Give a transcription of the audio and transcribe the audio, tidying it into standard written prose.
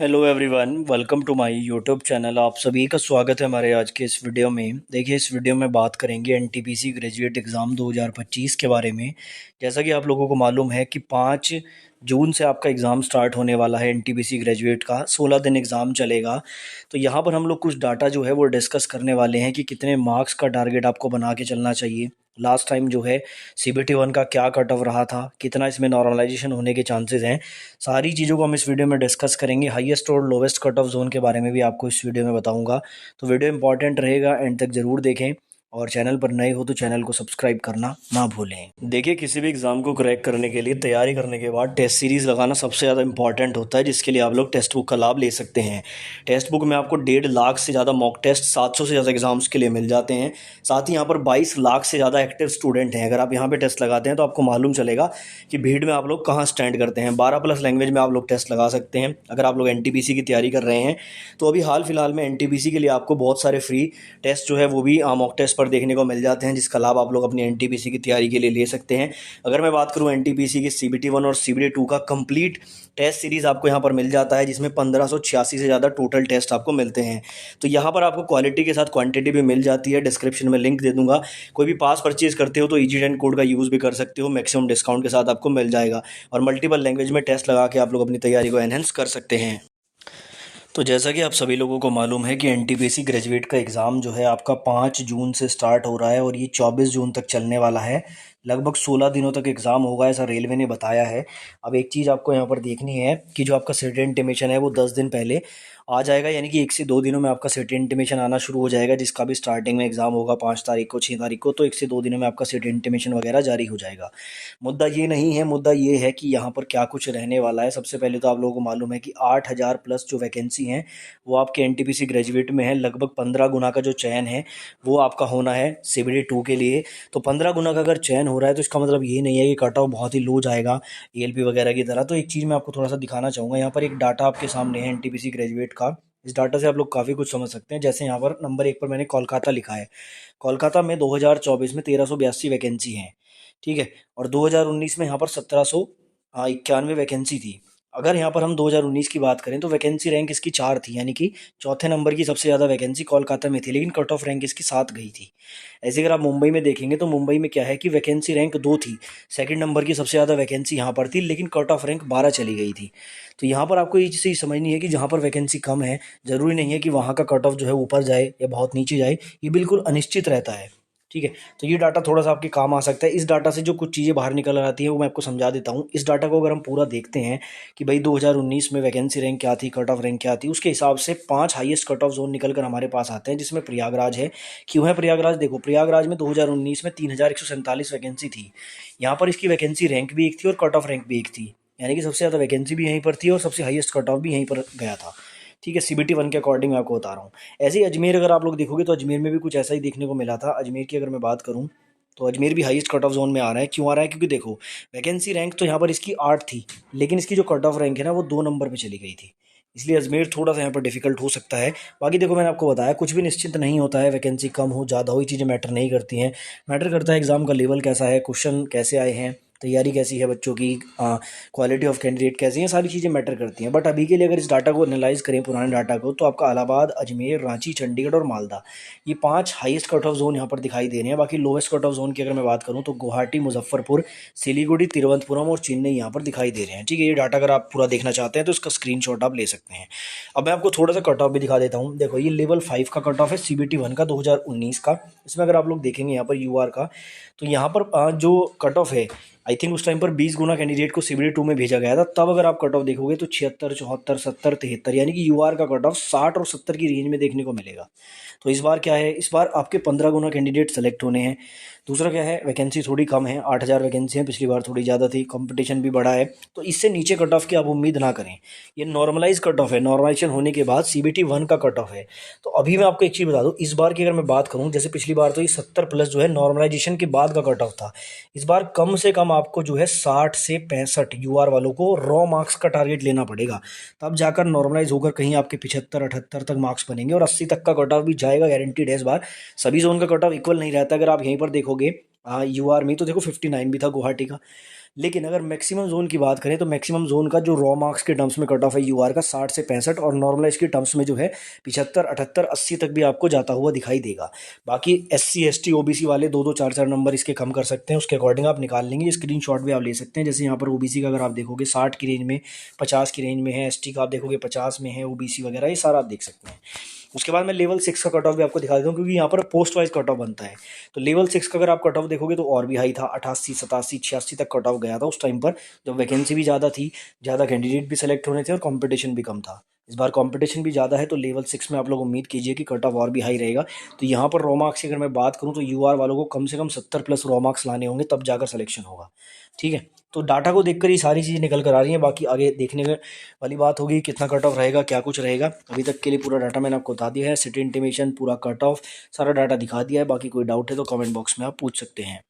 Hello everyone, welcome to my YouTube channel. आप सभी का स्वागत है हमारे आज के इस वीडियो में। देखिए, इस वीडियो में बात करेंगे एनटीपीसी ग्रेजुएट एग्ज़ाम 2025 के बारे में। जैसा कि आप लोगों को मालूम है कि 5 जून से आपका एग्ज़ाम स्टार्ट होने वाला है। एनटीपीसी ग्रेजुएट का 16 दिन एग्ज़ाम चलेगा। तो यहाँ पर हम लोग कुछ डाटा जो है वो डिस्कस करने वाले हैं कि कितने मार्क्स का टारगेट आपको बना के चलना चाहिए। लास्ट टाइम जो है सीबीटी 1 का क्या कट ऑफ रहा था, कितना इसमें नॉर्मलाइजेशन होने के चांसेस हैं, सारी चीज़ों को हम इस वीडियो में डिस्कस करेंगे। हाईएस्ट और लोवेस्ट कट ऑफ जोन के बारे में भी आपको इस वीडियो में बताऊंगा। तो वीडियो इंपॉर्टेंट रहेगा, एंड तक ज़रूर देखें। और चैनल पर नए हो तो चैनल को सब्सक्राइब करना ना भूलें। देखिए, किसी भी एग्ज़ाम को क्रैक करने के लिए तैयारी करने के बाद टेस्ट सीरीज़ लगाना सबसे ज़्यादा इंपॉर्टेंट होता है, जिसके लिए आप लोग टेस्ट बुक का लाभ ले सकते हैं। टेस्ट बुक में आपको 1.5 लाख से ज़्यादा मॉक टेस्ट 700 से ज़्यादा एग्ज़ाम्स के लिए मिल जाते हैं। साथ ही यहाँ पर 22 लाख से ज़्यादा एक्टिव स्टूडेंट हैं। अगर आप यहाँ पे टेस्ट लगाते हैं तो आपको मालूम चलेगा कि भीड़ में आप लोग कहाँ स्टैंड करते हैं। 12+ लैंग्वेज में आप लोग टेस्ट लगा सकते हैं अगर आप लोग एनटीपीसी की तैयारी कर रहे हैं। तो अभी हाल फिलहाल में एनटीपीसी के लिए आपको बहुत सारे फ्री टेस्ट जो है वो भी मॉक टेस्ट पर देखने को मिल जाते हैं, जिसका लाभ आप लोग अपनी एनटीपीसी की तैयारी के लिए ले सकते हैं। अगर मैं बात करूँ एनटीपीसी की सीबीटी 1 और सीबीटी 2 का कंप्लीट टेस्ट सीरीज़ आपको यहाँ पर मिल जाता है, जिसमें 1586 से ज़्यादा टोटल टेस्ट आपको मिलते हैं। तो यहाँ पर आपको क्वालिटी के साथ क्वांटिटी भी मिल जाती है। डिस्क्रिप्शन में लिंक दे दूंगा। कोई भी पास परचेज करते हो तो EG10 कोड का यूज़ भी कर सकते हो, मैक्सिमम डिस्काउंट के साथ आपको मिल जाएगा। और मल्टीपल लैंग्वेज में टेस्ट लगा के आप लोग अपनी तैयारी को एनहेंस कर सकते हैं। तो जैसा कि आप सभी लोगों को मालूम है कि एनटीपीसी ग्रेजुएट का एग्ज़ाम जो है आपका 5 जून से स्टार्ट हो रहा है और ये 24 जून तक चलने वाला है। लगभग 16 दिनों तक एग्ज़ाम होगा, ऐसा रेलवे ने बताया है। अब एक चीज़ आपको यहाँ पर देखनी है कि जो आपका सिटी इंटीमेशन है वो 10 दिन पहले आ जाएगा, यानी कि 1 से 2 दिनों में आपका सिटी इंटीमेशन आना शुरू हो जाएगा। जिसका भी स्टार्टिंग में एग्ज़ाम होगा 5 तारीख को, 6 तारीख को, तो 1 से 2 दिनों में आपका सिटी इंटीमेशन वगैरह जारी हो जाएगा। मुद्दा ये नहीं है, मुद्दा ये है कि यहाँ पर क्या कुछ रहने वाला है। सबसे पहले तो आप लोगों को मालूम है कि 8000 प्लस जो वैकेंसी हैं वो आपके एनटीपीसी ग्रेजुएट में है। लगभग 15 गुना का जो चयन है वो आपका होना है सीबीटी 2 के लिए। तो 15 गुना का अगर चयन हो रहा है तो इसका मतलब ये नहीं है कि कट ऑफ बहुत ही लो जाएगा एएलपी वगैरह की तरह। तो एक चीज़ मैं आपको थोड़ा सा दिखाना चाहूँगा। यहाँ पर एक डाटा आपके सामने है एनटीपीसी ग्रेजुएट का। इस डाटा से आप लोग काफ़ी कुछ समझ सकते हैं। जैसे यहाँ पर नंबर 1 पर मैंने कोलकाता लिखा है। कोलकाता में 2024 में 1382 वैकेंसी हैं, ठीक है। और 2019 में यहाँ पर 1791 वैकेंसी थी। अगर यहाँ पर हम 2019 की बात करें तो वैकेंसी रैंक इसकी 4 थी, यानी कि चौथे नंबर की सबसे ज़्यादा वैकेंसी कोलकाता में थी, लेकिन कट ऑफ रैंक इसकी 7 गई थी। ऐसे अगर आप मुंबई में देखेंगे तो मुंबई में क्या है कि वैकेंसी रैंक 2 थी, सेकंड नंबर की सबसे ज़्यादा वैकेंसी यहाँ पर थी, लेकिन कट ऑफ रैंक 12 चली गई थी। तो यहाँ पर आपको ये चीज़ समझनी है कि जहाँ पर वैकेंसी कम है ज़रूरी नहीं है कि वहाँ का कट ऑफ जो है ऊपर जाए या बहुत नीचे जाए। ये बिल्कुल अनिश्चित रहता है, ठीक है। तो ये डाटा थोड़ा सा आपके काम आ सकता है। इस डाटा से जो कुछ चीज़ें बाहर निकल आती हैं वो मैं आपको समझा देता हूँ। इस डाटा को अगर हम पूरा देखते हैं कि भाई 2019 में वैकेंसी रैंक क्या थी, कट ऑफ रैंक क्या थी, उसके हिसाब से 5 हाईएस्ट कट ऑफ जोन निकल कर हमारे पास आते हैं, जिसमें प्रयागराज है। क्यों है प्रयागराज? देखो, प्रयागराज में 2019 में 3147 वैकेंसी थी। यहाँ पर इसकी वैकेंसी रैंक भी एक थी और कट ऑफ रैंक भी एक थी, यानी कि सबसे ज़्यादा वैकेंसी भी यहीं पर थी और सबसे हाईएस्ट कट ऑफ भी यहीं पर गया था, ठीक है। सीबीटी 1 के अकॉर्डिंग मैं आपको बता रहा हूँ। ऐसे ही अजमेर अगर आप लोग देखोगे तो अजमेर में भी कुछ ऐसा ही देखने को मिला था। अजमेर की अगर मैं बात करूँ तो अजमेर भी हाईएस्ट कट ऑफ जोन में आ रहा है। क्यों आ रहा है? क्योंकि देखो, वैकेंसी रैंक तो यहाँ पर इसकी 8 थी, लेकिन इसकी जो कट ऑफ रैंक है ना वो 2 नंबर पे चली गई थी, इसलिए अजमेर थोड़ा सा यहाँ पर डिफिकल्ट हो सकता है। बाकी देखो, मैंने आपको बताया कुछ भी निश्चित नहीं होता है। वैकेंसी कम हो ज़्यादा हो ये चीज़ें मैटर नहीं करती हैं। मैटर करता है एग्ज़ाम का लेवल कैसा है, क्वेश्चन कैसे आए हैं, तैयारी कैसी है बच्चों की, क्वालिटी ऑफ कैंडिडेट कैसी है, सारी चीज़ें मैटर करती हैं। बट अभी के लिए अगर इस डाटा को एनालाइज करें, पुराने डाटा को, तो आपका इलाहाबाद, अजमेर, रांची, चंडीगढ़ और मालदा, ये 5 हाईएस्ट कट ऑफ जोन यहाँ पर दिखाई दे रहे हैं। बाकी लोएस्ट कट ऑफ जोन की अगर मैं बात करूँ तो गुवाहाटी, मुजफ्फरपुर, सिलीगुड़ी, तिरुवनंतपुरम और चेन्नई यहाँ पर दिखाई दे रहे हैं, ठीक है। ये डाटा अगर आप पूरा देखना चाहते हैं तो इसका स्क्रीनशॉट आप ले सकते हैं। अब मैं आपको थोड़ा सा कट ऑफ भी दिखा देता हूँ। देखो, ये लेवल 5 का कट ऑफ है सीबीटी 1 का 2019 का। इसमें अगर आप लोग देखेंगे यहाँ पर यूआर का, तो यहाँ पर जो कट ऑफ है, आई थिंक उस टाइम पर 20 गुना कैंडिडेट को सीबीडी 2 में भेजा गया था। तब अगर आप कट ऑफ देखोगे तो 76, 74, 70, 73, यानी कि यूआर का कट ऑफ 60 और 70 की रेंज में देखने को मिलेगा। तो इस बार क्या है, इस बार आपके 15 गुना कैंडिडेट सेलेक्ट होने हैं। दूसरा क्या है, वैकेंसी थोड़ी कम है, 8000 वैकेंसी है, पिछली बार थोड़ी ज़्यादा थी, कंपटीशन भी बढ़ा है। तो इससे नीचे कट ऑफ की आप उम्मीद ना करें। ये नॉर्मलाइज कट ऑफ है, नॉर्मलाइजेशन होने के बाद सीबीटी 1 का कट ऑफ है। तो अभी मैं आपको एक चीज़ बता दूं, इस बार की अगर मैं बात करूं, जैसे पिछली बार तो ये 70 प्लस जो है नॉर्मलाइजेशन के बाद का कट ऑफ था। इस बार कम से कम आपको जो है 60 से 65 यूआर वालों को रॉ मार्क्स का टारगेट लेना पड़ेगा, तब जाकर नॉर्मलाइज होकर कहीं आपके 75, 78 तक मार्क्स बनेंगे और 80 तक का कट ऑफ भी जाएगा, गारंटीड है। इस बार सभी जोन का कट ऑफ इक्वल नहीं रहता। अगर आप यहीं पर देखोगे यूआर में तो देखो 59 भी था गुवाहाटी का। लेकिन अगर मैक्सिमम जोन की बात करें तो मैक्सिमम जोन का जो रॉ मार्क्स के टर्म्स में कट ऑफ है यूआर का 60 से 65, और नॉर्मलाइज के टर्म्स में जो है 75, 78, 80 तक भी आपको जाता हुआ दिखाई देगा। बाकी एससी एसटी ओबीसी वाले दो दो चार चार नंबर इसके कम कर सकते हैं, उसके अकॉर्डिंग आप निकाल लेंगे। स्क्रीन शॉट भी आप ले सकते हैं। जैसे यहाँ पर ओबीसी का अगर आप देखोगे 60 की रेंज में, 50 की रेंज में है, एसटी का आप देखोगे 50 में है, ओबीसी वगैरह ये सारा आप देख सकते हैं। उसके बाद मैं लेवल 6 का कट ऑफ भी आपको दिखा देता हूँ, क्योंकि यहाँ पर पोस्ट वाइज कट ऑफ बनता है। तो लेवल 6 का अगर आप कट ऑफ देखोगे तो और भी हाई था, 88, 87, 86 तक कट ऑफ गया था उस टाइम पर, जब वैकेंसी भी ज़्यादा थी, ज़्यादा कैंडिडेट भी सेलेक्ट होने थे और कंपटीशन भी कम था। इस बार कंपटीशन भी ज़्यादा है, तो लेवल 6 में आप लोग उम्मीद कीजिए कि कट ऑफ और भी हाई रहेगा। तो यहाँ पर रॉ मार्क्स की अगर मैं बात करूँ तो यूआर वालों को कम से कम 70 प्लस रॉ मार्क्स लाने होंगे, तब जाकर सिलेक्शन होगा। ठीक है, तो डाटा को देखकर ये सारी चीज़ें निकल कर आ रही हैं। बाकी आगे देखने वाली बात होगी कितना कट ऑफ रहेगा, क्या कुछ रहेगा। अभी तक के लिए पूरा डाटा मैंने आपको बता दिया है, सिटी इंटीमेशन, पूरा कट ऑफ, सारा डाटा दिखा दिया है। बाकी कोई डाउट है तो कमेंट बॉक्स में आप पूछ सकते हैं।